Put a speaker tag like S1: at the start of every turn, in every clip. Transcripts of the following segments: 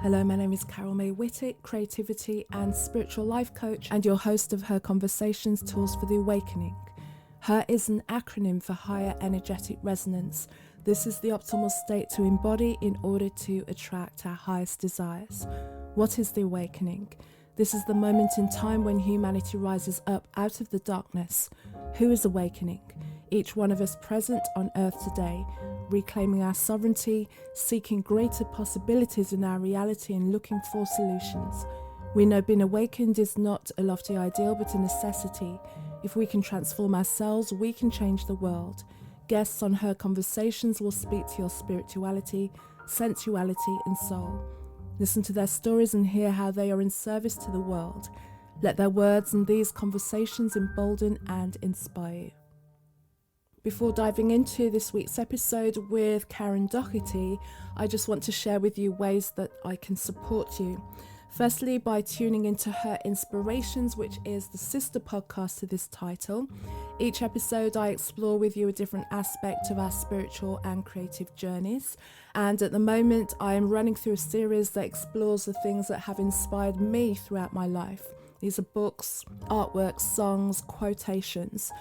S1: Hello, my name is Carol May Whittick, creativity and spiritual life coach, and your host of Her Conversations Tools for the Awakening. HER is an acronym for Higher Energetic Resonance. This is the optimal state to embody in order to attract our highest desires. What is the awakening? This is the moment in time when humanity rises up out of the darkness. Who is awakening? Each one of us present on earth today, reclaiming our sovereignty, seeking greater possibilities in our reality and looking for solutions. We know being awakened is not a lofty ideal but a necessity. If we can transform ourselves, we can change the world. Guests on Her Conversations will speak to your spirituality, sensuality and soul. Listen to their stories and hear how they are in service to the world. Let their words and these conversations embolden and inspire you. Before diving into this week's episode with Karen Docherty, I just want to share with you ways that I can support you. Firstly, by tuning into Her Inspirations, which is the sister podcast to this title. Each episode, I explore with you a different aspect of our spiritual and creative journeys. And at the moment, I am running through a series that explores the things that have inspired me throughout my life. These are books, artworks, songs, quotations.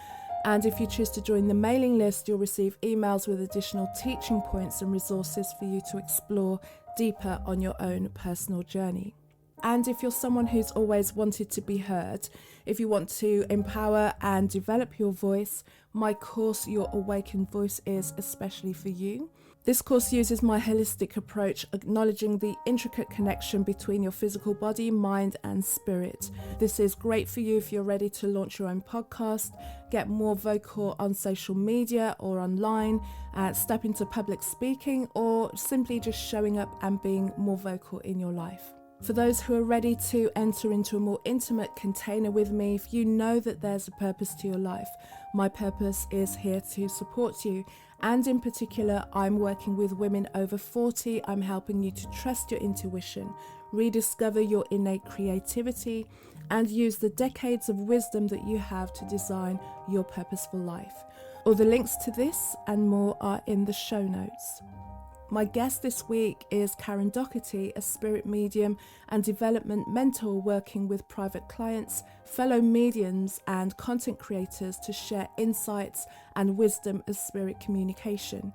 S1: And if you choose to join the mailing list, you'll receive emails with additional teaching points and resources for you to explore deeper on your own personal journey. And if you're someone who's always wanted to be heard, if you want to empower and develop your voice, my course, Your Awakened Voice, is especially for you. This course uses my holistic approach, acknowledging the intricate connection between your physical body, mind, and spirit. This is great for you if you're ready to launch your own podcast, get more vocal on social media or online, step into public speaking, or simply just showing up and being more vocal in your life. For those who are ready to enter into a more intimate container with me, if you know that there's a purpose to your life, my purpose is here to support you. And in particular, I'm working with women over 40. I'm helping you to trust your intuition, rediscover your innate creativity, and use the decades of wisdom that you have to design your purposeful life. All the links to this and more are in the show notes. My guest this week is Karen Docherty, a spirit medium and development mentor working with private clients, fellow mediums and content creators to share insights and wisdom of spirit communication.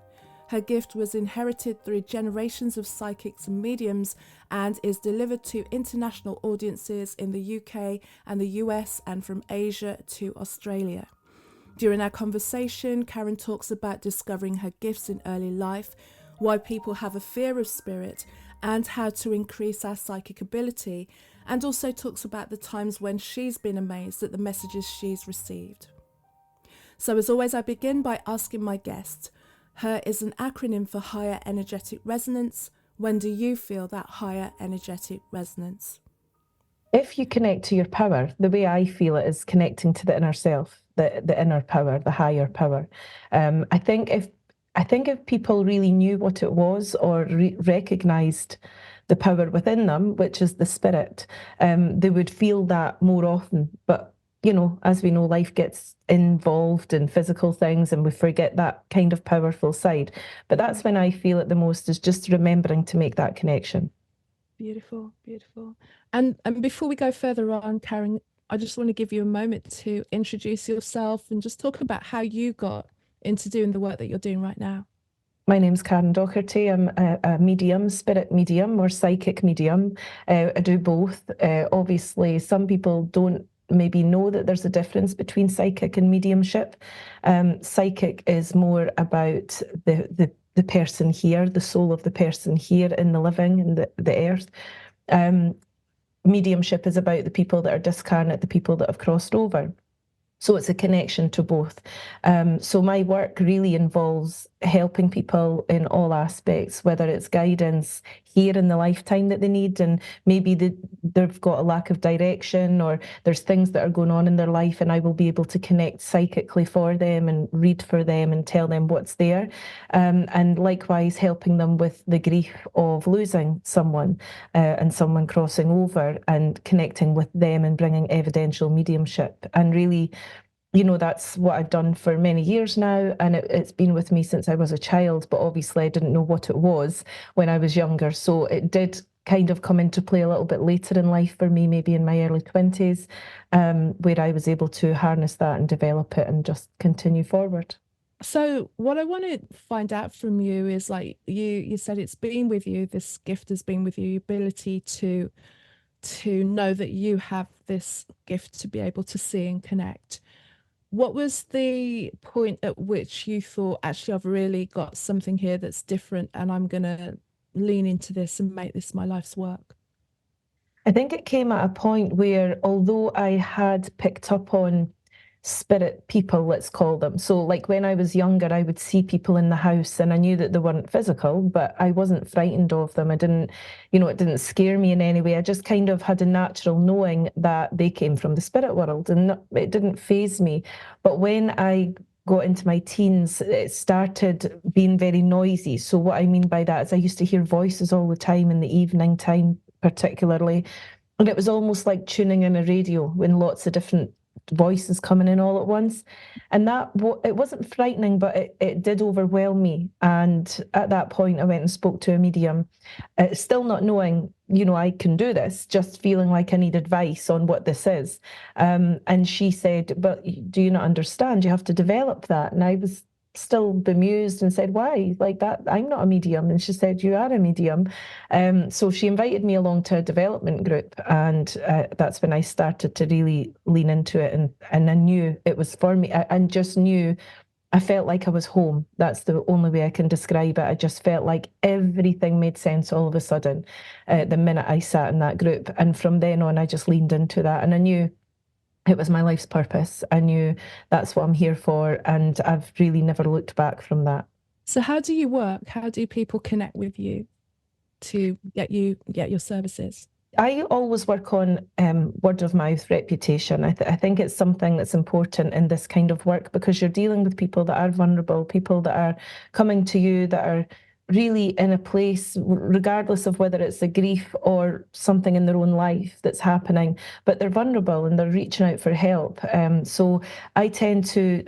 S1: Her gift was inherited through generations of psychics and mediums and is delivered to international audiences in the UK and the US and from Asia to Australia. During our conversation, Karen talks about discovering her gifts in early life, why people have a fear of spirit, and how to increase our psychic ability, and also talks about the times when she's been amazed at the messages she's received. So as always, I begin by asking my guest, HER is an acronym for Higher Energetic Resonance. When do you feel that higher energetic resonance?
S2: If you connect to your power, the way I feel it is connecting to the inner self, the inner power, the higher power. I think if people really knew what it was or recognised the power within them, which is the spirit, they would feel that more often. But, you know, as we know, life gets involved in physical things and we forget that kind of powerful side. But that's when I feel it the most, is just remembering to make that connection.
S1: Beautiful, beautiful. And before we go further on, Karen, I just want to give you a moment to introduce yourself and just talk about how you got into doing the work that you're doing right now.
S2: My name's Karen Docherty. I'm a medium, spirit medium or psychic medium. I do both. Obviously, some people don't maybe know that there's a difference between psychic and mediumship. Psychic is more about the person here, the soul of the person here in the living and the earth. Mediumship is about the people that are discarnate, the people that have crossed over. So it's a connection to both. So my work really involves helping people in all aspects, whether it's guidance here in the lifetime that they need, and maybe they've got a lack of direction, or there's things that are going on in their life, and I will be able to connect psychically for them and read for them and tell them what's there. And likewise helping them with the grief of losing someone and someone crossing over, and connecting with them and bringing evidential mediumship. And really, you know, that's what I've done for many years now, and it's been with me since I was a child, but obviously I didn't know what it was when I was younger. So it did kind of come into play a little bit later in life for me, maybe in my early 20s, where I was able to harness that and develop it and just continue forward.
S1: So what I want to find out from you is, like, you said it's been with you, this gift has been with you, ability to know that you have this gift to be able to see and connect. What was the point at which you thought, actually, I've really got something here that's different and I'm going to lean into this and make this my life's work?
S2: I think it came at a point where, although I had picked up on spirit people, let's call them. So like when I was younger, I would see people in the house and I knew that they weren't physical, but I wasn't frightened of them. I didn't, it didn't scare me in any way. I just kind of had a natural knowing that they came from the spirit world, and it didn't faze me. But when I got into my teens, it started being very noisy. So what I mean by that is I used to hear voices all the time in the evening time, particularly. And it was almost like tuning in a radio when lots of different voices coming in all at once. And that, it wasn't frightening, but it did overwhelm me. And at that point, I went and spoke to a medium, still not knowing, I can do this, just feeling like I need advice on what this is. And she said, but do you not understand? You have to develop that. And I was still bemused and said, why? Like that, I'm not a medium. And she said, you are a medium. So she invited me along to a development group, and that's when I started to really lean into it, and I knew it was for me. I just knew, I felt like I was home. That's the only way I can describe it. I just felt like everything made sense all of a sudden the minute I sat in that group. And from then on, I just leaned into that, and I knew it was my life's purpose. I knew that's what I'm here for, and I've really never looked back from that.
S1: So how do you work? How do people connect with you to get your services?
S2: I always work on word of mouth reputation. I think it's something that's important in this kind of work, because you're dealing with people that are vulnerable, people that are coming to you that are really in a place, regardless of whether it's a grief or something in their own life that's happening, but they're vulnerable and they're reaching out for help. So I tend to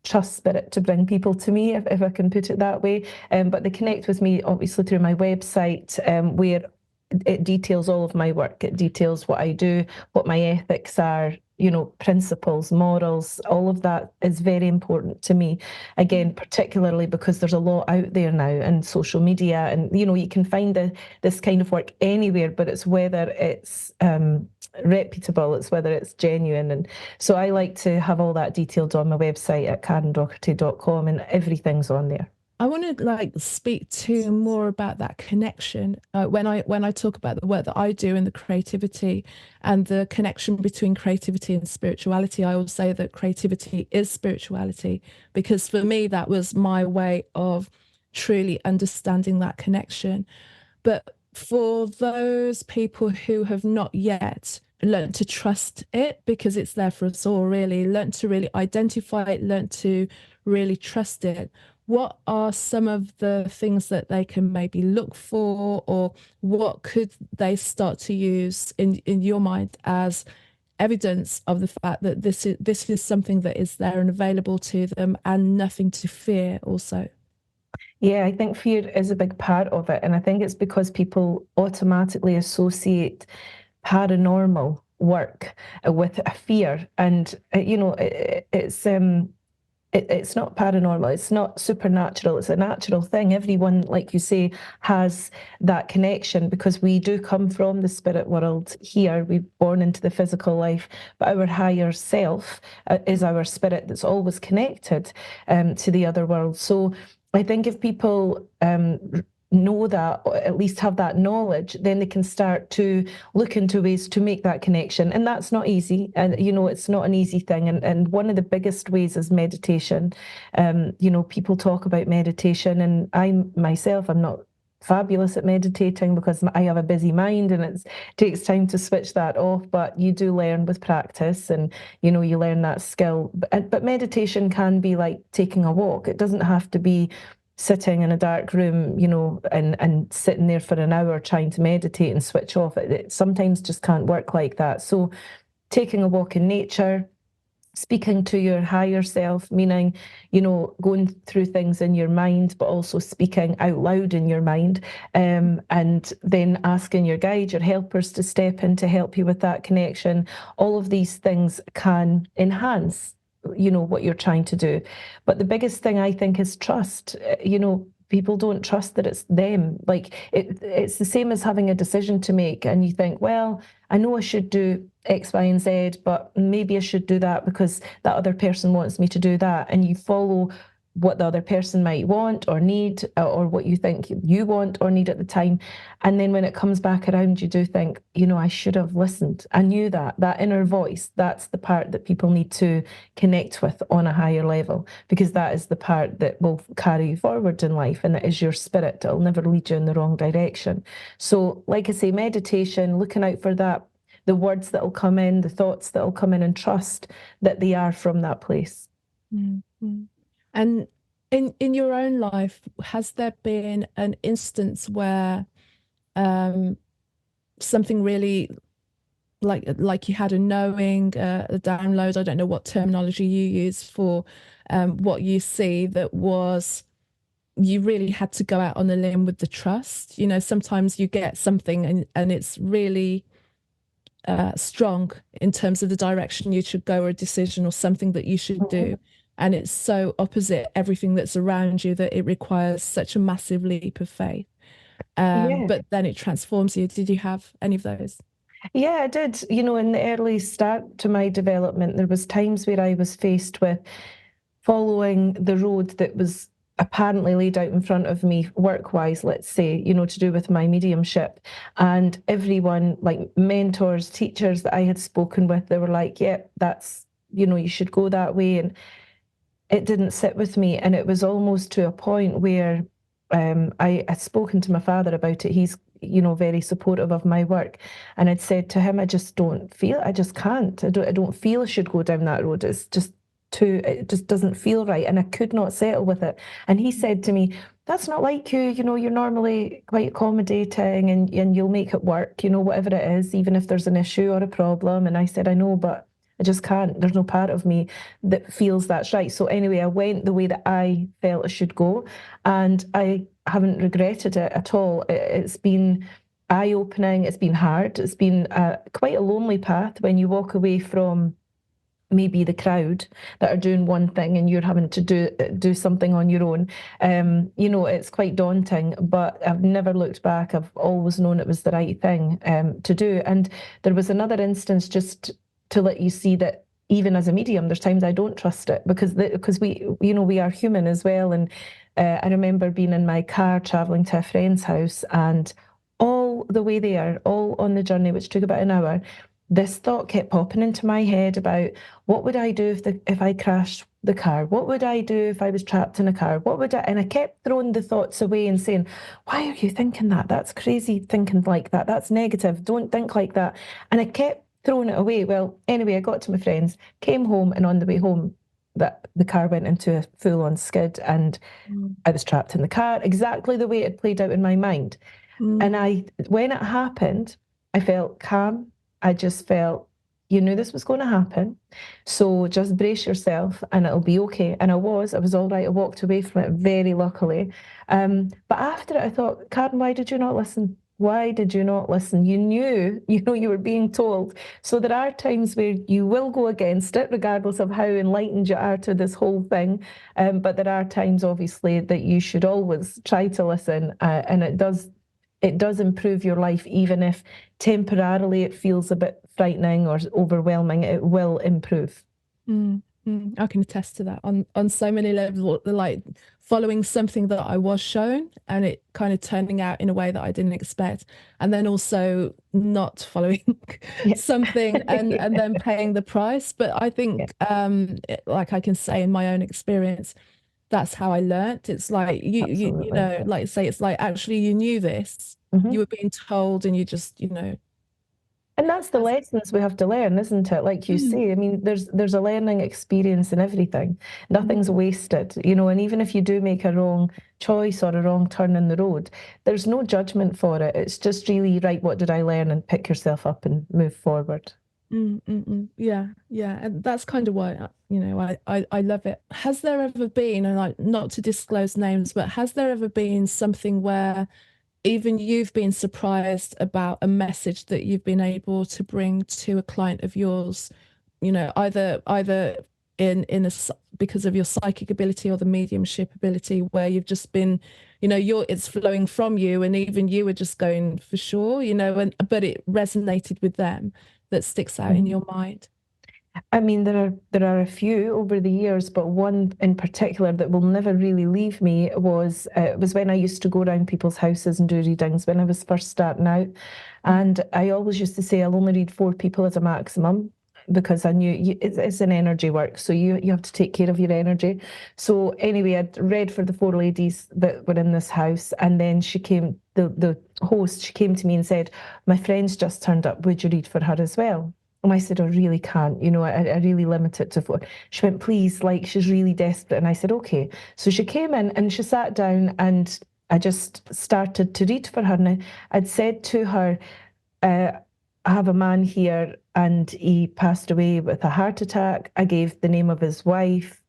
S2: trust spirit to bring people to me, if I can put it that way. But they connect with me obviously through my website, where it details all of my work. It details what I do, what my ethics are, principles, morals. All of that is very important to me. Again, particularly because there's a lot out there now, and social media, and you can find this kind of work anywhere, but it's whether it's reputable, it's whether it's genuine. And so I like to have all that detailed on my website at KarenDocherty.com, and everything's on there.
S1: I want to speak to more about that connection. When I talk about the work that I do in the creativity and the connection between creativity and spirituality, I always say that creativity is spirituality, because for me, that was my way of truly understanding that connection. But for those people who have not yet learned to trust it, because it's there for us all, really, learn to really identify it, learn to really trust it, what are some of the things that they can maybe look for, or what could they start to use in your mind as evidence of the fact that this is something that is there and available to them, and nothing to fear also?
S2: Yeah, I think fear is a big part of it. And I think it's because people automatically associate paranormal work with a fear. And, it's not paranormal, it's not supernatural, it's a natural thing. Everyone, like you say, has that connection, because we do come from the spirit world here. We're born into the physical life, but our higher self is our spirit that's always connected to the other world. So I think if people know that, or at least have that knowledge, then they can start to look into ways to make that connection. And that's not easy. And, it's not an easy thing. And one of the biggest ways is meditation. People talk about meditation, and I'm not fabulous at meditating because I have a busy mind, and it takes time to switch that off, but you do learn with practice, and you learn that skill. But meditation can be like taking a walk. It doesn't have to be sitting in a dark room, and sitting there for an hour trying to meditate and switch off. It sometimes just can't work like that. So taking a walk in nature, speaking to your higher self, meaning, going through things in your mind, but also speaking out loud in your mind, and then asking your guide, your helpers to step in to help you with that connection. All of these things can enhance, what you're trying to do. But the biggest thing I think is trust. People don't trust that it's them. Like it's the same as having a decision to make, and you think, well, I know I should do X, Y, and Z, but maybe I should do that because that other person wants me to do that. And you follow what the other person might want or need, or what you think you want or need at the time. And then when it comes back around, you do think, I should have listened. I knew that inner voice, that's the part that people need to connect with on a higher level, because that is the part that will carry you forward in life, and it is your spirit. It'll never lead you in the wrong direction. So like I say, meditation, looking out for that, the words that will come in, the thoughts that will come in, and trust that they are from that place.
S1: Mm-hmm. And in your own life, has there been an instance where something really like you had a knowing, a download, I don't know what terminology you use for what you see, that was, you really had to go out on a limb with the trust? Sometimes you get something and it's really strong in terms of the direction you should go, or a decision or something that you should do. And it's so opposite everything that's around you that it requires such a massive leap of faith. But then it transforms you. Did you have any of those?
S2: Yeah, I did. In the early start to my development, there was times where I was faced with following the road that was apparently laid out in front of me, work-wise, let's say, to do with my mediumship. And everyone, like mentors, teachers that I had spoken with, they were like, yeah, that's, you should go that way. And it didn't sit with me. And it was almost to a point where I had spoken to my father about it. He's, very supportive of my work. And I'd said to him, I just can't. I don't feel I should go down that road. It just doesn't feel right. And I could not settle with it. And he said to me, that's not like you, you're normally quite accommodating, and you'll make it work, whatever it is, even if there's an issue or a problem. And I said, I know, but I just can't. There's no part of me that feels that's right. So anyway, I went the way that I felt I should go, and I haven't regretted it at all. It's been eye-opening. It's been hard. It's been quite a lonely path when you walk away from maybe the crowd that are doing one thing and you're having to do something on your own. It's quite daunting, but I've never looked back. I've always known it was the right thing to do. And there was another instance, just to let you see that even as a medium, there's times I don't trust it, because we are human as well. And I remember being in my car traveling to a friend's house, and all the way there, all on the journey, which took about an hour, this thought kept popping into my head about, what would I do if I crashed the car? What would I do if I was trapped in a car? And I kept throwing the thoughts away and saying, why are you thinking that? That's crazy thinking like that. That's negative. Don't think like that. And I kept throwing it away. Well, anyway, I got to my friends, came home, and on the way home, the car went into a full-on skid, and I was trapped in the car, exactly the way it played out in my mind. And when it happened, I felt calm. I just felt, you knew this was going to happen, so just brace yourself and it'll be okay. And I was all right. I walked away from it very luckily. But after it, I thought, Karen, why did you not listen? Why did you not listen? You knew, you were being told. So there are times where you will go against it, regardless of how enlightened you are to this whole thing. But there are times, obviously, that you should always try to listen, and it does improve your life, even if temporarily it feels a bit frightening or overwhelming. It will improve.
S1: I can attest to that on so many levels, like following something that I was shown and it kind of turning out in a way that I didn't expect, and then also not following something and then paying the price. But I think like I can say in my own experience, that's how I learned. It's like you know, like say, it's like, actually you knew this, you were being told, and you just,
S2: And that's the lessons we have to learn, isn't it? Like you say, I mean, there's a learning experience in everything. Nothing's wasted, and even if you do make a wrong choice or a wrong turn in the road, there's no judgment for it. It's just really, right, what did I learn? And pick yourself up and move forward.
S1: Yeah, and that's kind of why I love it. Has there ever been, and like not to disclose names, but has there ever been something where even you've been surprised about a message that you've been able to bring to a client of yours, either because of your psychic ability or the mediumship ability, where you've just been, it's flowing from you, and even you were just going for sure, and but it resonated with them, that sticks out in your mind.
S2: I mean, there are a few over the years, but one in particular that will never really leave me was it was when I used to go around people's houses and do readings when I was first starting out, and I always used to say I'll only read 4 people as a maximum because I knew it's an energy work, so you have to take care of your energy. So anyway, I'd read for the 4 ladies that were in this house, and then she came, the host, she came to me and said, "My friend's just turned up. Would you read for her as well?" And I said, "I really can't, I really limit it to 4." She went, "Please, like, she's really desperate." And I said, "Okay." So she came in and she sat down and I just started to read for her. And I'd said to her, "I have a man here and he passed away with a heart attack." I gave the name of his wife,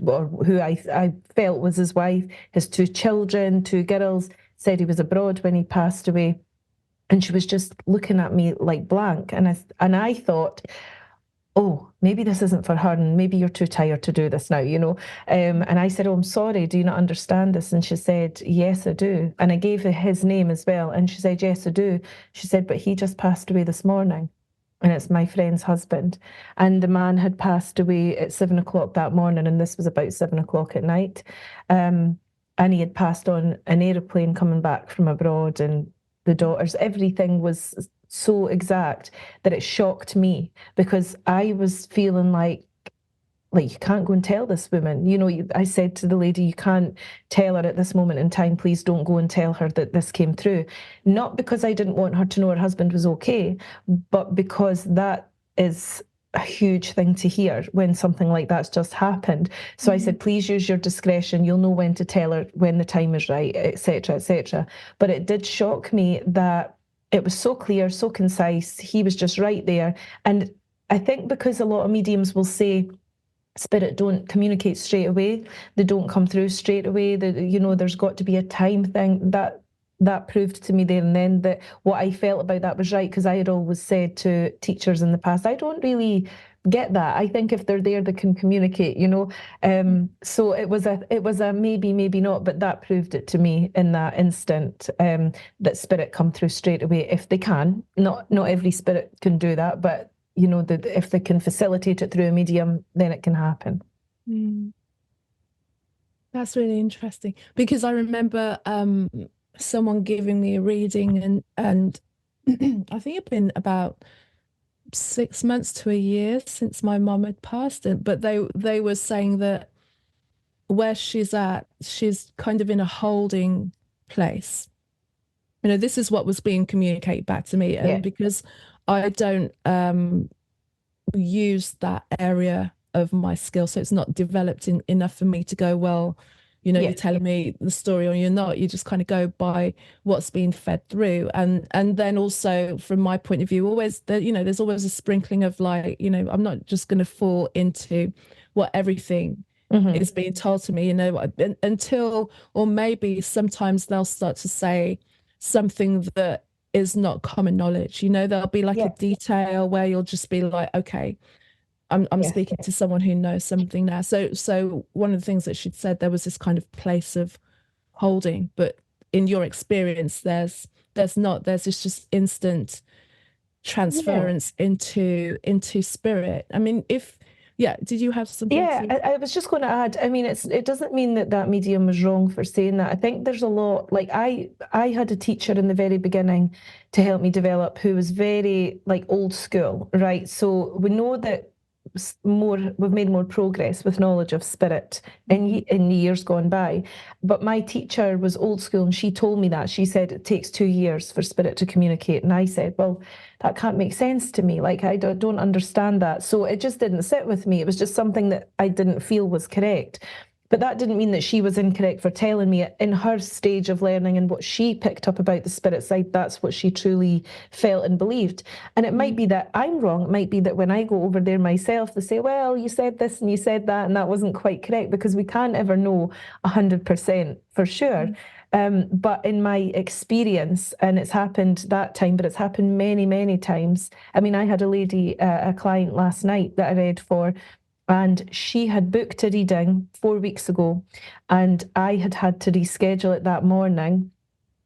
S2: or who I felt was his wife, his 2 children, 2 girls, said he was abroad when he passed away. And she was just looking at me like blank. And I thought, oh, maybe this isn't for her, and maybe you're too tired to do this now. And I said, "Oh, I'm sorry, do you not understand this?" And she said, "Yes, I do." And I gave her his name as well. And she said, "Yes, I do." She said, "But he just passed away this morning." And it's my friend's husband. And the man had passed away at 7 o'clock that morning, and this was about 7 o'clock at night. And he had passed on an aeroplane coming back from abroad, and the daughters, everything was so exact that it shocked me, because I was feeling like you can't go and tell this woman. I said to the lady, "You can't tell her at this moment in time. Please don't go and tell her that this came through." Not because I didn't want her to know her husband was okay, but because that is a huge thing to hear when something like that's just happened. So I said, "Please use your discretion. You'll know when to tell her when the time is right, etc., etc." But it did shock me that it was so clear, so concise. He was just right there. And I think because a lot of mediums will say spirit don't communicate straight away, they don't come through straight away, there's got to be a time thing, that proved to me there and then that what I felt about that was right, because I had always said to teachers in the past, I don't really get that. I think if they're there, they can communicate. So it was a maybe not, but that proved it to me in that instant, that spirit come through straight away if they can. Not every spirit can do that, but if they can facilitate it through a medium, then it can happen.
S1: That's really interesting, because I remember someone giving me a reading, and I think it'd been about 6 months to a year since my mum had passed, but they were saying that where she's at, she's kind of in a holding place. This is what was being communicated back to me, and because I don't use that area of my skill, so it's not developed enough for me to go, well, you're telling me the story or you're not. You just kind of go by what's being fed through, and then also from my point of view, always there's always a sprinkling of like, I'm not just going to fall into what everything is being told to me, until, or maybe sometimes they'll start to say something that is not common knowledge. There'll be like a detail where you'll just be like, okay, I'm speaking to someone who knows something now. So one of the things that she'd said, there was this kind of place of holding, but in your experience, there's not. There's this just instant transference into spirit. I mean, did you have something?
S2: I was just going to add, I mean, it doesn't mean that medium was wrong for saying that. I think there's a lot, like I had a teacher in the very beginning to help me develop who was very like old school, right? So we know that we've made more progress with knowledge of spirit in years gone by, but my teacher was old school, and she told me that. She said it takes 2 years for spirit to communicate, and I said, well, that can't make sense to me, like I don't understand that. So it just didn't sit with me. It was just something that I didn't feel was correct. But that didn't mean that she was incorrect for telling me in her stage of learning and what she picked up about the spirit side, that's what she truly felt and believed. And it might be that I'm wrong. It might be that when I go over there myself, they say, well, you said this and you said that, and that wasn't quite correct, because we can't ever know 100% for sure. But in my experience, and it's happened that time, but it's happened many, many times. I mean, I had a lady, a client last night that I read for, and she had booked a reading 4 weeks ago, and I had to reschedule it that morning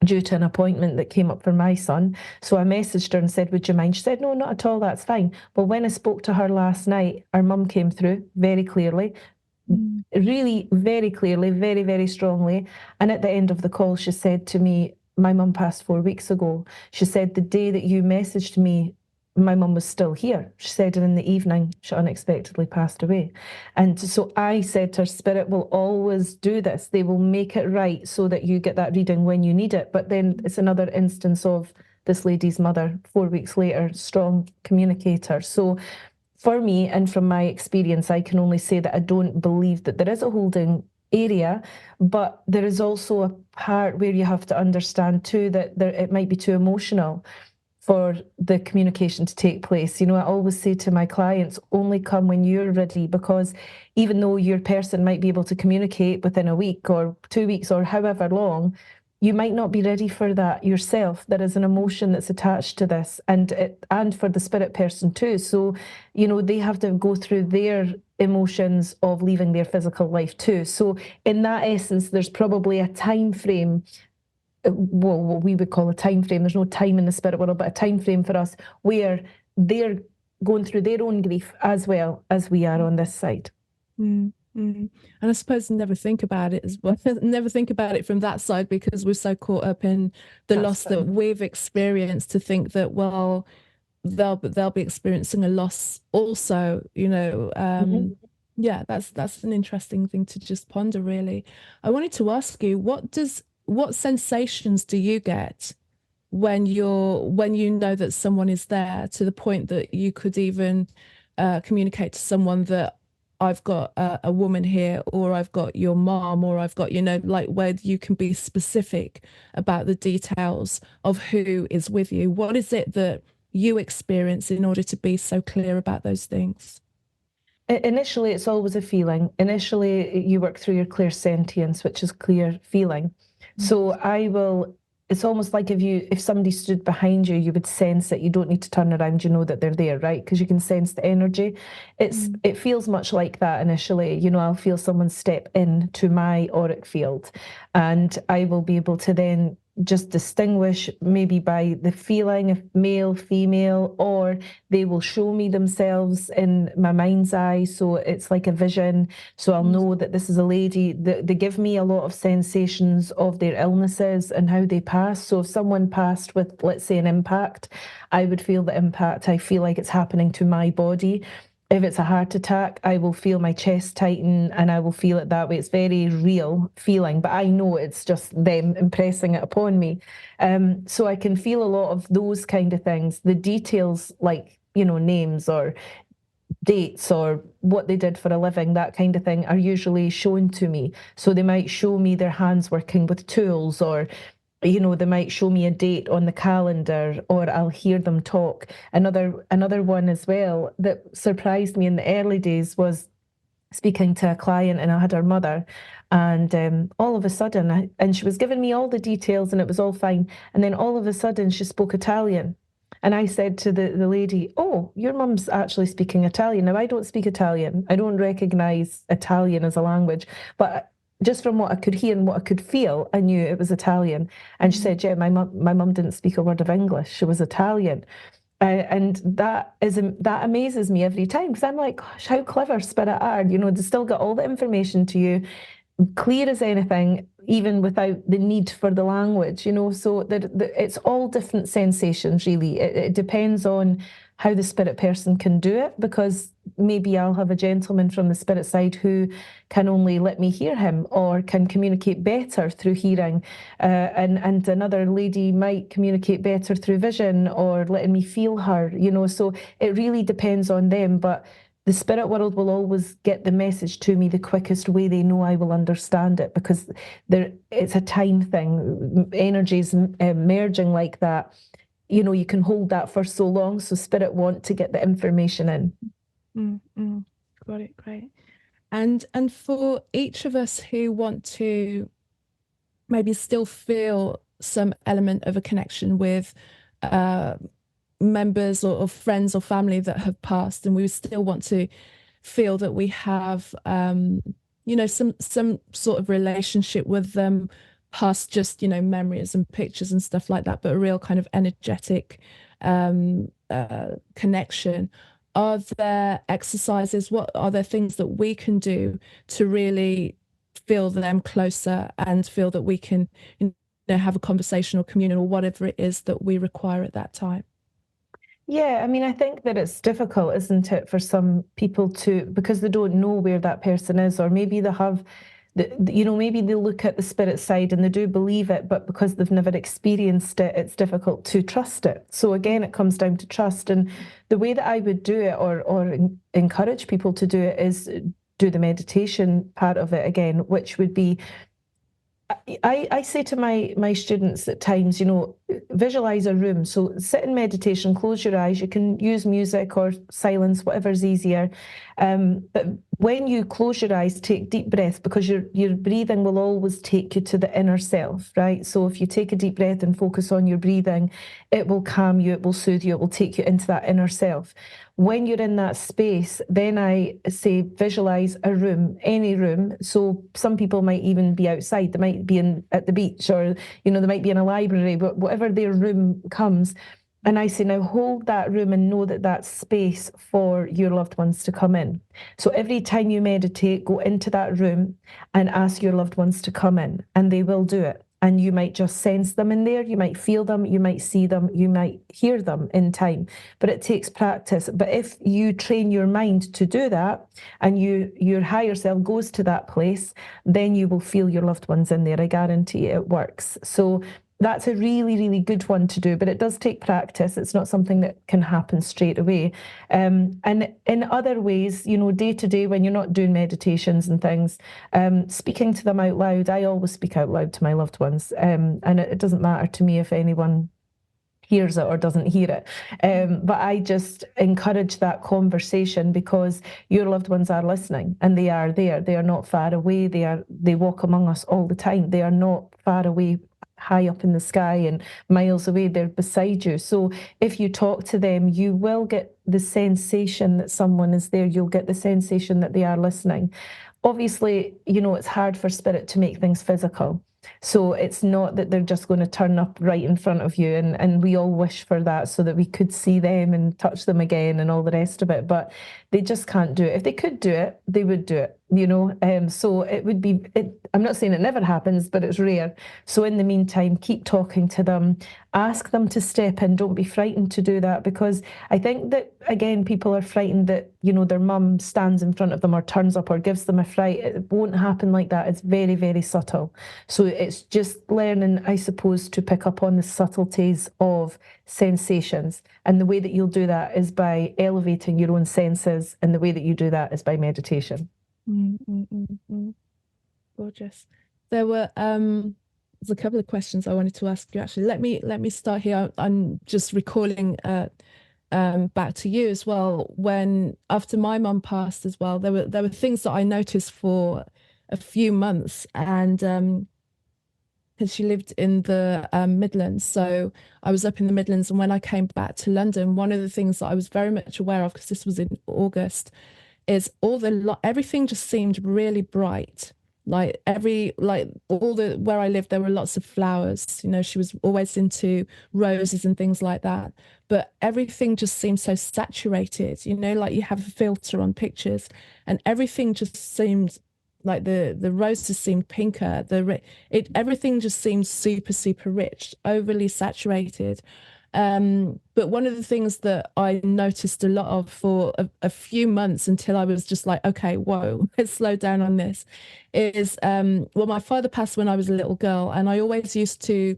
S2: due to an appointment that came up for my son. So I messaged her and said, would you mind? She said, no, not at all, that's fine. Well, when I spoke to her last night, her mum came through very clearly, really very clearly, very, very strongly. And at the end of the call, she said to me, my mum passed 4 weeks ago. She said, the day that you messaged me, my mum was still here. She said, and in the evening, she unexpectedly passed away. And so I said to her, Spirit will always do this. They will make it right so that you get that reading when you need it. But then it's another instance of this lady's mother, 4 weeks later, strong communicator. So for me, and from my experience, I can only say that I don't believe that there is a holding area, but there is also a part where you have to understand too that it might be too emotional for the communication to take place. You know, I always say to my clients, only come when you're ready, because even though your person might be able to communicate within a week or 2 weeks or however long, you might not be ready for that yourself. There is an emotion that's attached to this, and for the spirit person too. So, you know, they have to go through their emotions of leaving their physical life too. So in that essence, there's probably a time frame, well, what we would call a time frame. There's no time in the spirit world, but a time frame for us where they're going through their own grief as well as we are on this side.
S1: And I suppose never think about it as well. Never think about it from that side, because we're so caught up in the loss that we've experienced, to think that, well, they'll be experiencing a loss also, you know. Yeah, that's an interesting thing to just ponder, really. I wanted to ask you, what sensations do you get when you know that someone is there, to the point that you could even communicate to someone that I've got a woman here, or I've got your mom, or I've got, you know, like, where you can be specific about the details of who is with you? What is it that you experience in order to be so clear about those things?
S2: Initially, it's always a feeling. Initially, you work through your clairsentience, which is clear feeling. So it's almost like if somebody stood behind you, you would sense that you don't need to turn around, you know that they're there, right? Because you can sense the energy. It feels much like that initially. You know, I'll feel someone step into my auric field, and I will be able to then just distinguish, maybe by the feeling, if male, female, or they will show me themselves in my mind's eye. So it's like a vision. So I'll know that this is a lady. They give me a lot of sensations of their illnesses and how they pass. So if someone passed with, let's say, an impact, I would feel the impact. I feel like it's happening to my body. If it's a heart attack, I will feel my chest tighten, and I will feel it that way. It's very real feeling, but I know it's just them impressing it upon me. So I can feel a lot of those kind of things. The details, like, you know, names or dates or what they did for a living, that kind of thing, are usually shown to me. So they might show me their hands working with tools, or, you know, they might show me a date on the calendar, or I'll hear them talk. Another one as well that surprised me in the early days was speaking to a client, and I had her mother, and all of a sudden, and she was giving me all the details and it was all fine, and then all of a sudden she spoke Italian. And I said to the lady, oh, your mum's actually speaking Italian. Now, I don't speak Italian. I don't recognise Italian as a language, but just from what I could hear and what I could feel, I knew it was Italian. And she said, yeah, my mum didn't speak a word of English. She was Italian. And that amazes me every time, because I'm like, gosh, how clever spirit are. You know, they still got all the information to you, clear as anything, even without the need for the language, you know. So it's all different sensations, really. It depends on how the spirit person can do it, because maybe I'll have a gentleman from the spirit side who can only let me hear him, or can communicate better through hearing, and another lady might communicate better through vision, or letting me feel her, you know. So it really depends on them, but the spirit world will always get the message to me the quickest way they know I will understand it, because it's a time thing. Energies merging like that. You know, you can hold that for so long. So spirit want to get the information in.
S1: Got it. Great. And for each of us who want to maybe still feel some element of a connection with members or friends or family that have passed, and we still want to feel that we have some sort of relationship with them past just memories and pictures and stuff like that, but a real kind of energetic connection. Are there exercises, what are there things that we can do to really feel them closer and feel that we can have a conversation or communion or whatever it is that we require at that time?
S2: Yeah, I mean, I think that it's difficult, isn't it, for some people because they don't know where that person is, or maybe they have, maybe they look at the spirit side and they do believe it, but because they've never experienced it, it's difficult to trust it. So again, it comes down to trust. And the way that I would do it, or encourage people to do it, is do the meditation part of it again, which would be, I say to my students at times, visualize a room. So sit in meditation, close your eyes. You can use music or silence, whatever's easier. But when you close your eyes, take deep breaths, because your breathing will always take you to the inner self, right? So if you take a deep breath and focus on your breathing, it will calm you, it will soothe you, it will take you into that inner self. When you're in that space, then I say visualize a room, any room. So some people might even be outside. They might be at the beach, or they might be in a library, but whatever their room comes. And I say, now hold that room and know that that's space for your loved ones to come in. So every time you meditate, go into that room and ask your loved ones to come in, and they will do it. And you might just sense them in there. You might feel them. You might see them. You might hear them in time. But it takes practice. But if you train your mind to do that, and your higher self goes to that place, then you will feel your loved ones in there. I guarantee it works. So that's a really, really good one to do, but it does take practice. It's not something that can happen straight away. And in other ways, day to day, when you're not doing meditations and things, speaking to them out loud. I always speak out loud to my loved ones, and it doesn't matter to me if anyone hears it or doesn't hear it. But I just encourage that conversation, because your loved ones are listening, and they are there. They are not far away. They walk among us all the time. They are not far away, high up in the sky and miles away. They're beside you. So if you talk to them, you will get the sensation that someone is there. You'll get the sensation that they are listening. Obviously, it's hard for spirit to make things physical. So it's not that they're just going to turn up right in front of you, and we all wish for that, so that we could see them and touch them again and all the rest of it. But they just can't do it. If they could do it, they would do it, so it would be, I'm not saying it never happens, but it's rare. So in the meantime, keep talking to them, ask them to step in. Don't be frightened to do that, because I think that, again, people are frightened that, their mum stands in front of them or turns up or gives them a fright. It won't happen like that. It's very, very subtle. So it's just learning, I suppose, to pick up on the subtleties of sensations. And the way that you'll do that is by elevating your own senses. And the way that you do that is by meditation.
S1: Gorgeous. There were there's a couple of questions I wanted to ask you, actually. Let me start here. I'm just recalling back to you as well. When after my mum passed as well, there were things that I noticed for a few months, and because she lived in the Midlands, so I was up in the Midlands, and when I came back to London, one of the things that I was very much aware of, because this was in August, is everything just seemed really bright. Where I lived, there were lots of flowers. She was always into roses and things like that. But everything just seemed so saturated, like you have a filter on pictures, and everything just seemed like the roses seemed pinker. Everything just seemed super, super rich, overly saturated. But one of the things that I noticed a lot of for a few months, until I was just like, okay, whoa, let's slow down on this, is my father passed when I was a little girl, and I always used to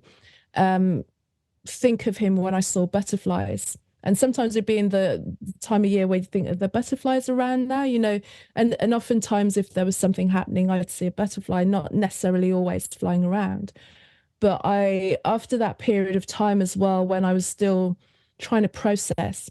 S1: think of him when I saw butterflies. And sometimes it'd be in the time of year where you think are the butterflies around now, you know, and oftentimes if there was something happening, I'd see a butterfly, not necessarily always flying around. But after that period of time as well, when I was still trying to process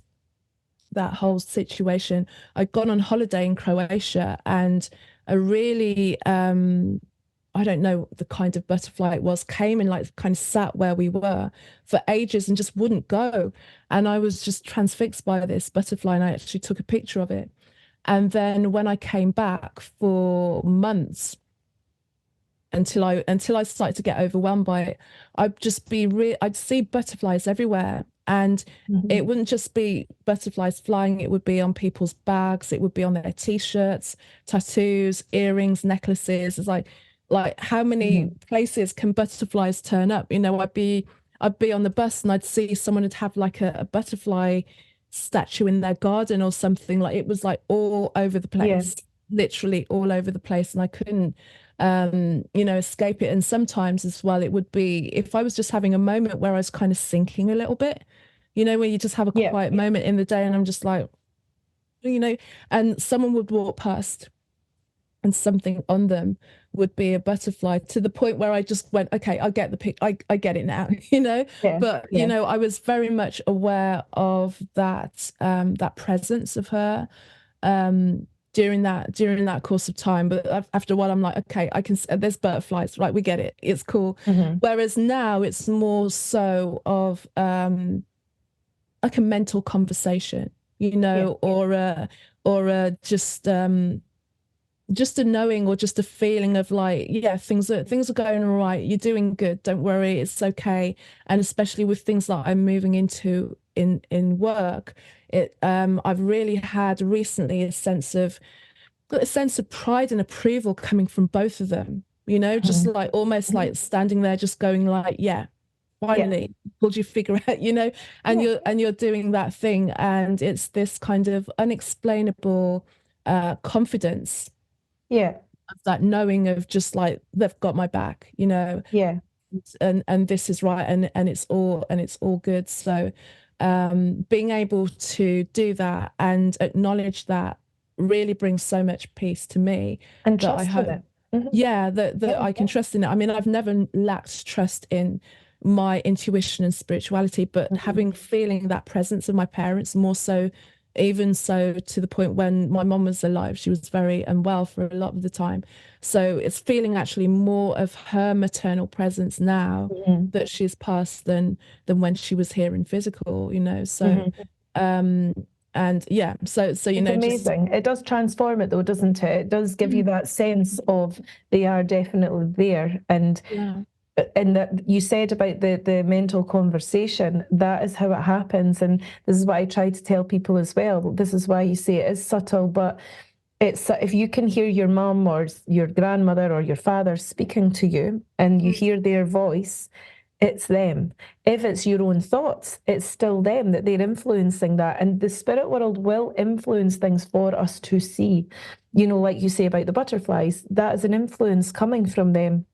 S1: that whole situation, I'd gone on holiday in Croatia, and a really, I don't know the kind of butterfly it was, came and like kind of sat where we were for ages and just wouldn't go. And I was just transfixed by this butterfly, and I actually took a picture of it. And then when I came back for months, until I started to get overwhelmed by it, I'd see butterflies everywhere. And it wouldn't just be butterflies flying, it would be on people's bags, it would be on their t-shirts, tattoos, earrings, necklaces. It's like how many places can butterflies turn up? You know, I'd be on the bus and I'd see someone would have like a butterfly statue in their garden or something. Like it was like all over the place, literally all over the place. And I couldn't you know, escape it. And sometimes as well, it would be if I was just having a moment where I was kind of sinking a little bit, you know, where you just have a quiet moment in the day and I'm just like, you know, and someone would walk past and something on them would be a butterfly, to the point where I just went, okay, I get the pic, I get it now, you know. But you know, I was very much aware of that that presence of her during that course of time. But after a while I'm like, okay, I can, there's butterflies, right, we get it, it's cool. Whereas now it's more so of like a mental conversation, you know, or a just a knowing or just a feeling of like, yeah, things are going all right, you're doing good, don't worry, it's okay. And especially with things that I'm moving into in work, I've really had recently a sense of pride and approval coming from both of them, you know, just like almost like standing there just going like, yeah, finally pulled your figure out, you know, and you're doing that thing, and it's this kind of unexplainable confidence, that knowing of just like they've got my back, you know, and this is right, and it's all good. So being able to do that and acknowledge that really brings so much peace to me,
S2: and
S1: that I hope
S2: it.
S1: that I can trust in it. I mean, I've never lacked trust in my intuition and spirituality, but feeling that presence of my parents more so, even so to the point when my mom was alive, she was very unwell for a lot of the time. So it's feeling actually more of her maternal presence now that she's passed than when she was here in physical, you know. So and yeah, so you
S2: it's
S1: know,
S2: amazing. It does transform it though, doesn't it? It does give you that sense of they are definitely there. And that you said about the mental conversation, that is how it happens. And this is what I try to tell people as well. This is why you say it is subtle, but it's, if you can hear your mum or your grandmother or your father speaking to you and you hear their voice, it's them. If it's your own thoughts, it's still them, that they're influencing that. And the spirit world will influence things for us to see. You know, like you say about the butterflies, that is an influence coming from them,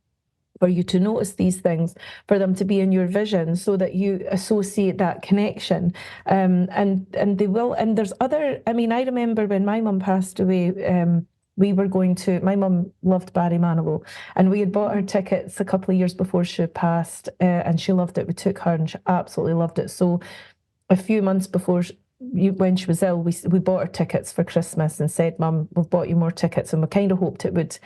S2: for you to notice these things, for them to be in your vision, so that you associate that connection. And they will. And there's other, I mean, I remember when my mum passed away, we were going to, my mum loved Barry Manilow, and we had bought her tickets a couple of years before she passed, and she loved it. We took her and she absolutely loved it. So a few months before when she was ill, we bought her tickets for Christmas and said, Mum, we've bought you more tickets. And we kind of hoped it would,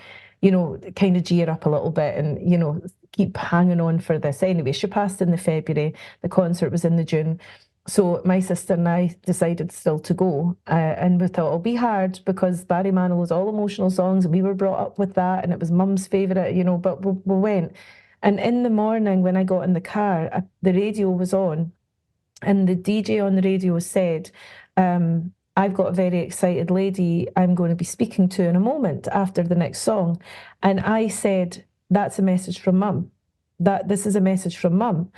S2: you know, kind of gear up a little bit and, you know, keep hanging on for this. Anyway, she passed in the February. The concert was in the June. So my sister and I decided still to go. And we thought it'll be hard because Barry Manilow was all emotional songs and we were brought up with that and it was Mum's favourite, you know, but we went. And in the morning when I got in the car, the radio was on and the DJ on the radio said, I've got a very excited lady I'm going to be speaking to in a moment after the next song. And I said, that's a message from Mum. This is a message from Mum.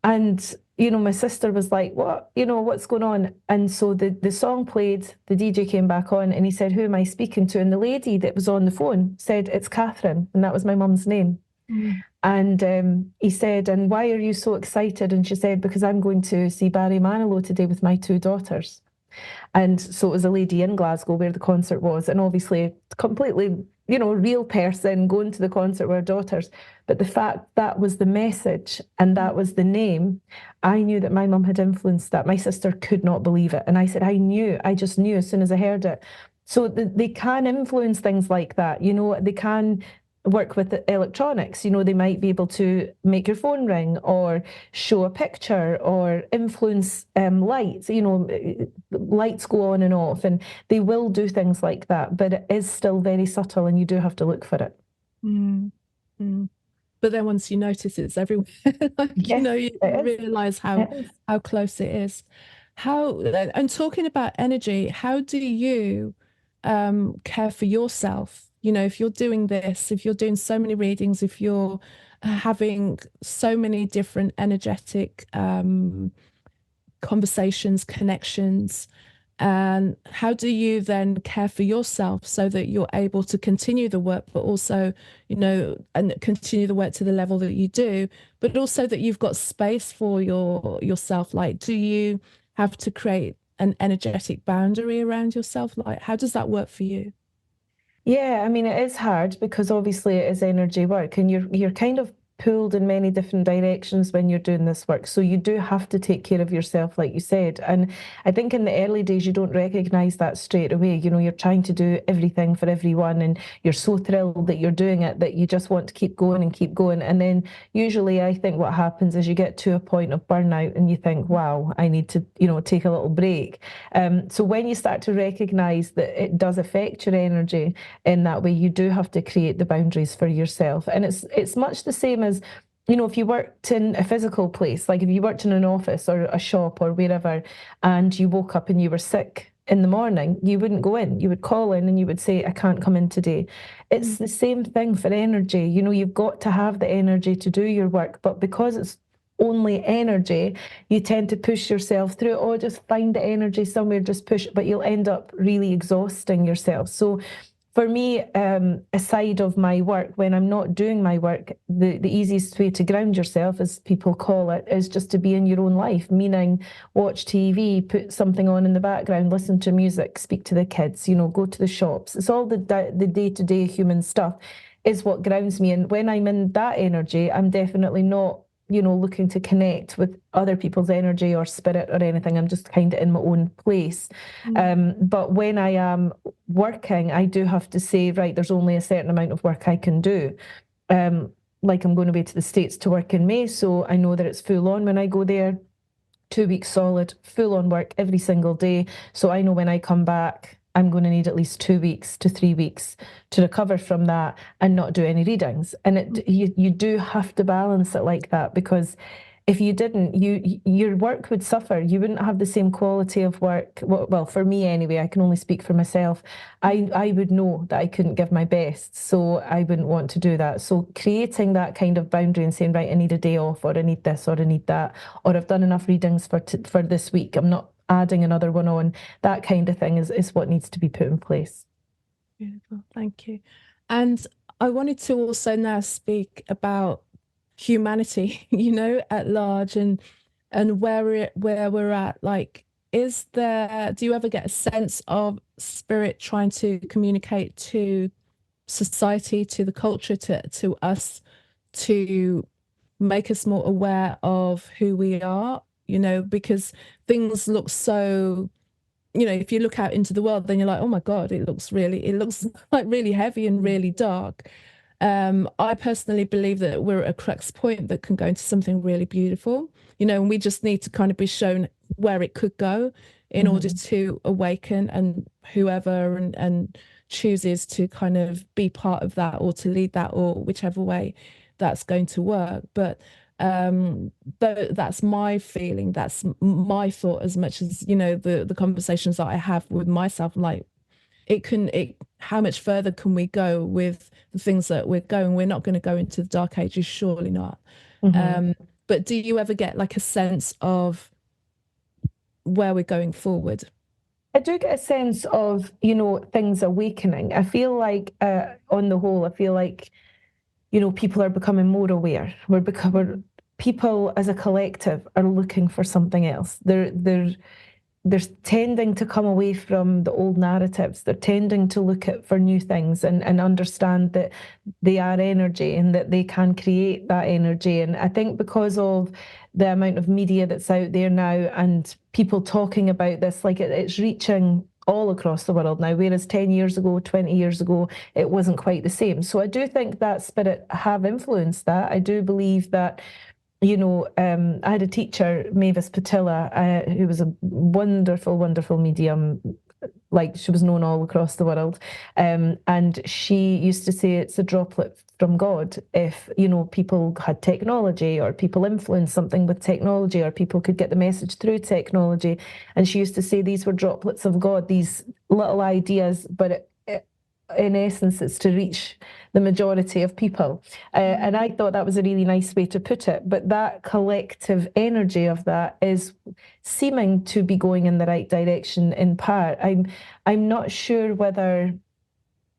S2: And, you know, my sister was like, what, you know, what's going on? And so the song played, the DJ came back on and he said, who am I speaking to? And the lady that was on the phone said, it's Catherine. And that was my mum's name. And he said, and why are you so excited? And she said, because I'm going to see Barry Manilow today with my two daughters. And so it was a lady in Glasgow where the concert was, and obviously completely, real person going to the concert with her daughters. But the fact that was the message and that was the name, I knew that my mum had influenced that. My sister could not believe it. And I said, I just knew as soon as I heard it. So they can influence things like that. They can work with the electronics. They might be able to make your phone ring or show a picture or influence lights. Lights go on and off, and they will do things like that, but it is still very subtle and you do have to look for it.
S1: But then once you notice it's everywhere, you realize how close it is. And talking about energy, how do you care for yourself? If you're doing this, if you're doing so many readings, if you're having so many different energetic conversations, connections, and how do you then care for yourself so that you're able to continue the work, but also, and continue the work to the level that you do, but also that you've got space for yourself? Like, do you have to create an energetic boundary around yourself? Like, how does that work for you?
S2: Yeah, I mean, it is hard because obviously it is energy work and you're kind of pulled in many different directions when you're doing this work. So you do have to take care of yourself, like you said. And I think in the early days, you don't recognize that straight away. You're trying to do everything for everyone and you're so thrilled that you're doing it that you just want to keep going and keep going. And then usually I think what happens is you get to a point of burnout and you think, wow, I need to, take a little break. So when you start to recognize that it does affect your energy in that way, you do have to create the boundaries for yourself. And it's much the same as, if you worked in a physical place, like if you worked in an office or a shop or wherever, and you woke up and you were sick in the morning, you wouldn't go in. You would call in and you would say, I can't come in today. It's the same thing for energy. You've got to have the energy to do your work, but because it's only energy, you tend to push yourself through it. Oh, just find the energy somewhere, just push, but you'll end up really exhausting yourself. So for me, aside of my work, when I'm not doing my work, the easiest way to ground yourself, as people call it, is just to be in your own life, meaning watch TV, put something on in the background, listen to music, speak to the kids, go to the shops. It's all the day-to-day human stuff is what grounds me. And when I'm in that energy, I'm definitely not looking to connect with other people's energy or spirit or anything. I'm just kind of in my own place. But when I am working, I do have to say, right, there's only a certain amount of work I can do. Like I'm going away to the States to work in May, so I know that it's full on when I go there. 2 weeks solid, full on work every single day. So I know when I come back, I'm going to need at least 2 weeks to 3 weeks to recover from that and not do any readings. And you do have to balance it like that, because if you didn't, your work would suffer. You wouldn't have the same quality of work. Well, for me anyway, I can only speak for myself. I would know that I couldn't give my best, so I wouldn't want to do that. So creating that kind of boundary and saying, right, I need a day off, or I need this, or I need that, or I've done enough readings for this week, I'm not adding another one on, that kind of thing is what needs to be put in place.
S1: Beautiful, thank you. And I wanted to also now speak about humanity, at large, and where we're at. Like, do you ever get a sense of spirit trying to communicate to society, to the culture, to us, to make us more aware of who we are, because things look so, if you look out into the world, then you're like, oh my God, it looks like really heavy and really dark. I personally believe that we're at a crux point that can go into something really beautiful, and we just need to kind of be shown where it could go in order to awaken, and whoever and chooses to kind of be part of that or to lead that, or whichever way that's going to work. But that's my feeling, that's my thought, as much as the conversations that I have with myself. I'm like, how much further can we go with the things that we're going? We're not going to go into the dark ages, surely not. But do you ever get like a sense of where we're going forward?
S2: I do get a sense of, things awakening. I feel like, on the whole, I feel like, people are becoming more aware. People as a collective are looking for something else. They're tending to come away from the old narratives. They're tending to look for new things and understand that they are energy and that they can create that energy. And I think because of the amount of media that's out there now and people talking about this, like it's reaching all across the world now, whereas 10 years ago, 20 years ago, it wasn't quite the same. So I do think that spirit have influenced that. I do believe that I had a teacher, Mavis Patilla, who was a wonderful, wonderful medium. Like, she was known all across the world. And she used to say it's a droplet from God. If, people had technology or people influenced something with technology or people could get the message through technology. And she used to say these were droplets of God, these little ideas, but in essence, it's to reach the majority of people. And I thought that was a really nice way to put it. But that collective energy of that is seeming to be going in the right direction in part. I'm not sure whether,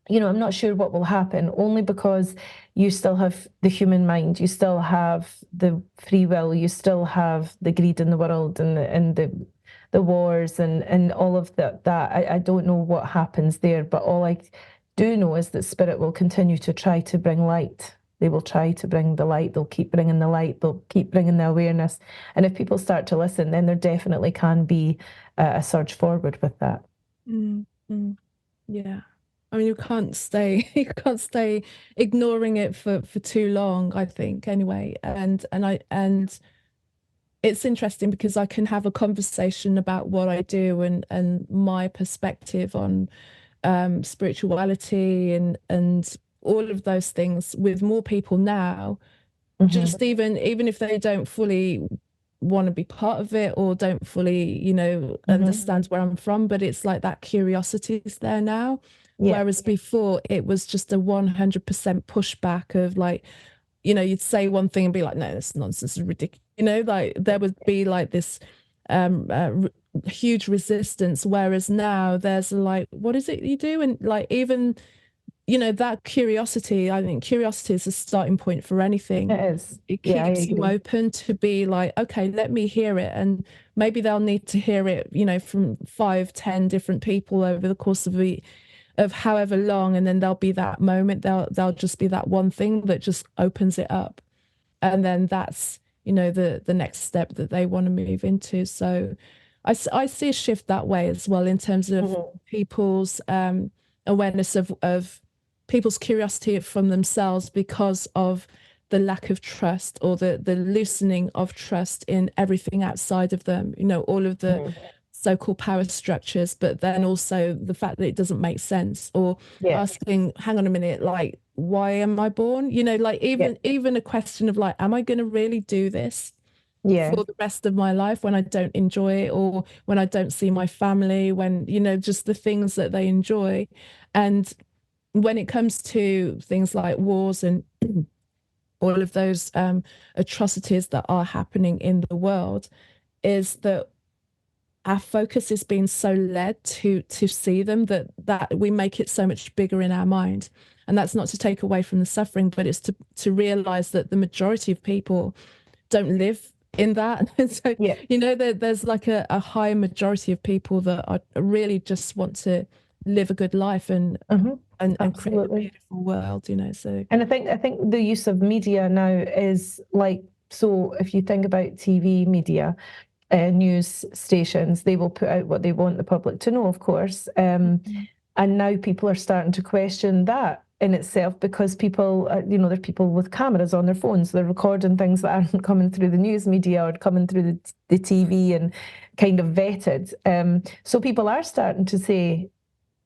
S2: I'm not sure what will happen, only because you still have the human mind, you still have the free will, you still have the greed in the world and the wars and all of that. I don't know what happens there, but all I do know is that spirit will continue to try to bring light. They will try to bring the light. They'll keep bringing the light. They'll keep bringing the awareness. And if people start to listen, then there definitely can be a surge forward with that.
S1: Mm-hmm. Yeah. I mean, you can't stay ignoring it for too long, I think, anyway. And it's interesting because I can have a conversation about what I do and my perspective on spirituality and all of those things with more people now. Just even if they don't fully want to be part of it or don't fully understand where I'm from, but it's like that curiosity is there now. Whereas before it was just a 100% pushback of like, you'd say one thing and be like, no, that's nonsense, it's ridiculous, like there would be like this huge resistance, whereas now there's like, what is it you do? And like, even that curiosity, I think curiosity is a starting point for anything.
S2: It is.
S1: It keeps you open to be like, okay, let me hear it. And maybe they'll need to hear it, from 5-10 different people over the course of however long, and then there'll be that moment, there'll just be that one thing that just opens it up, and then that's the next step that they want to move into. So I see a shift that way as well, in terms of people's awareness of people's curiosity from themselves, because of the lack of trust or the loosening of trust in everything outside of them, all of the so-called power structures, but then also the fact that it doesn't make sense, or asking, hang on a minute, like, why am I born? Like even a question of like, am I going to really do this for the rest of my life when I don't enjoy it, or when I don't see my family, when, just the things that they enjoy. And when it comes to things like wars and all of those atrocities that are happening in the world, is that our focus is being so led to see them that we make it so much bigger in our mind. And that's not to take away from the suffering, but it's to realize that the majority of people don't live in that. So, there's like a high majority of people that are really just want to live a good life and create a beautiful world, so.
S2: And I think the use of media now is like, so if you think about TV media, news stations, they will put out what they want the public to know, of course. And now people are starting to question that in itself, because people, there are people with cameras on their phones, they're recording things that aren't coming through the news media or coming through the TV and kind of vetted. So people are starting to say,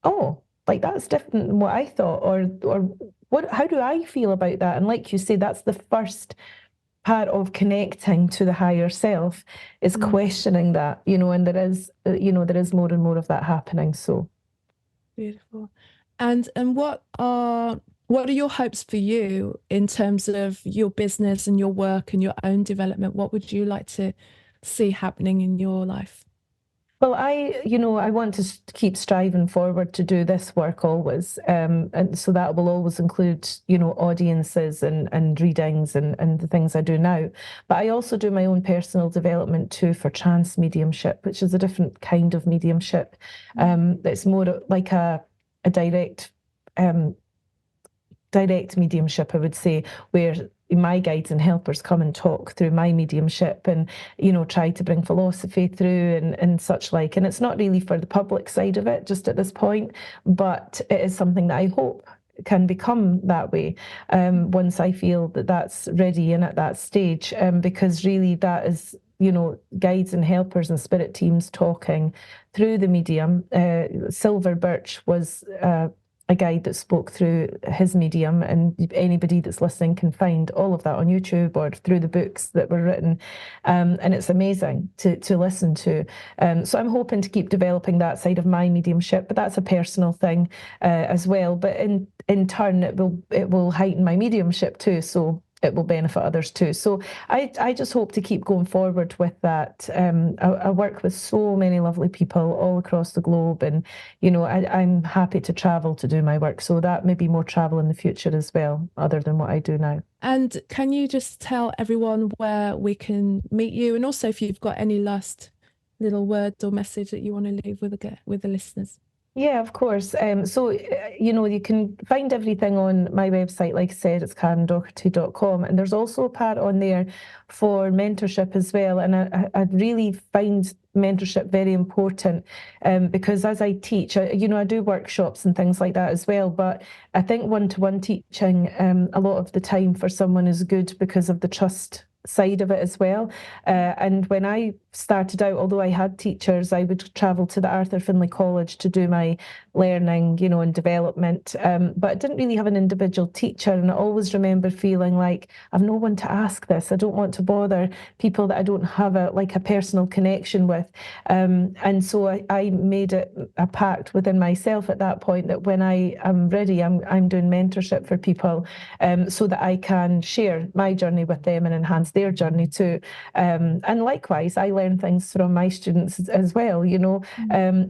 S2: oh, like that's different than what I thought, or what? How do I feel about that? And like you say, that's the first part of connecting to the higher self, is questioning that, and there is more and more of that happening. So
S1: beautiful. And what are your hopes for you in terms of your business and your work and your own development? What would you like to see happening in your life?
S2: Well, I want to keep striving forward to do this work always. And so that will always include, audiences and readings and the things I do now. But I also do my own personal development too for trance mediumship, which is a different kind of mediumship. It's more like a direct direct mediumship, I would say, where my guides and helpers come and talk through my mediumship and, try to bring philosophy through and such like. And it's not really for the public side of it just at this point, but it is something that I hope can become that way once I feel that that's ready and at that stage, because really that is, guides and helpers and spirit teams talking through the medium. Silver Birch was a guide that spoke through his medium, and anybody that's listening can find all of that on YouTube or through the books that were written, and it's amazing to listen to. So I'm hoping to keep developing that side of my mediumship, but that's a personal thing as well. But in turn, it will heighten my mediumship too. So it will benefit others too. So I just hope to keep going forward with that. I work with so many lovely people all across the globe, and I'm happy to travel to do my work. So that may be more travel in the future as well, other than what I do now.
S1: And can you just tell everyone where we can meet you, and also if you've got any last little word or message that you want to leave with the listeners?
S2: Yeah, of course. So, you can find everything on my website. Like I said, it's KarenDocherty.com. And there's also a part on there for mentorship as well. And I really find mentorship very important because as I teach, I do workshops and things like that as well. But I think one-to-one teaching a lot of the time for someone is good because of the trust side of it as well. And when I started out, although I had teachers, I would travel to the Arthur Findlay College to do my learning, and development. But I didn't really have an individual teacher. And I always remember feeling like I've no one to ask this. I don't want to bother people that I don't have a personal connection with. And so I made it a pact within myself at that point that when I am ready, I'm doing mentorship for people so that I can share my journey with them and enhance their journey too. And likewise, I learn things from my students as well,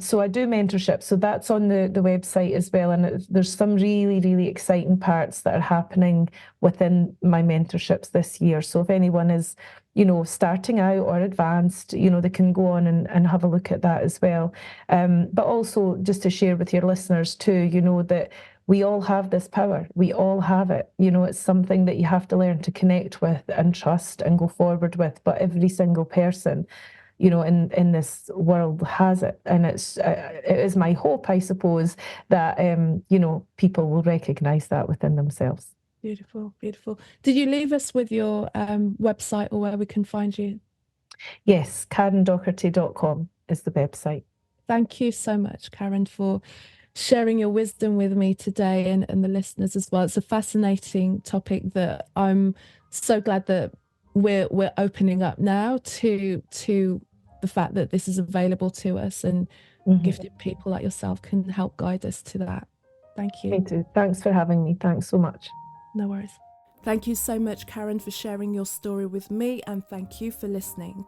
S2: So I do mentorship. So that's on the website as well. And there's some really, really exciting parts that are happening within my mentorships this year. So if anyone is, starting out or advanced, they can go on and have a look at that as well. But also just to share with your listeners too, that we all have this power. We all have it. It's something that you have to learn to connect with and trust and go forward with. But every single person, in this world has it. And it is my hope, I suppose, that, people will recognize that within themselves.
S1: Beautiful, beautiful. Did you leave us with your website or where we can find you?
S2: Yes, KarenDocherty.com is the website.
S1: Thank you so much, Karen, for sharing your wisdom with me today and the listeners as well. It's a fascinating topic that I'm so glad that we're opening up now to the fact that this is available to us, and gifted people like yourself can help guide us to that. Thank you.
S2: Me too. Thanks for having me. Thanks so much.
S1: No worries. Thank you so much, Karen, for sharing your story with me, and thank you for listening.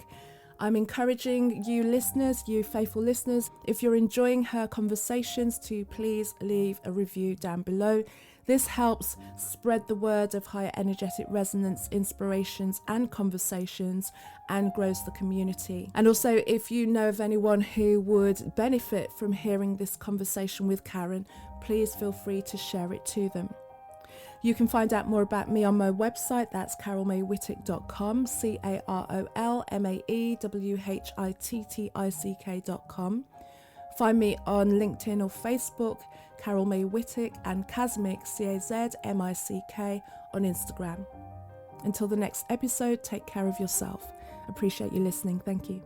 S1: I'm encouraging you listeners, you faithful listeners, if you're enjoying her conversations, to please leave a review down below. This helps spread the word of higher energetic resonance, inspirations and conversations, and grows the community. And also, if you know of anyone who would benefit from hearing this conversation with Karen, please feel free to share it to them. You can find out more about me on my website. That's carolmaywhittick.com, carolmaywhittick.com. Find me on LinkedIn or Facebook, Carol May Whittick, and Kazmic, Cazmick, on Instagram. Until the next episode, take care of yourself. Appreciate you listening. Thank you.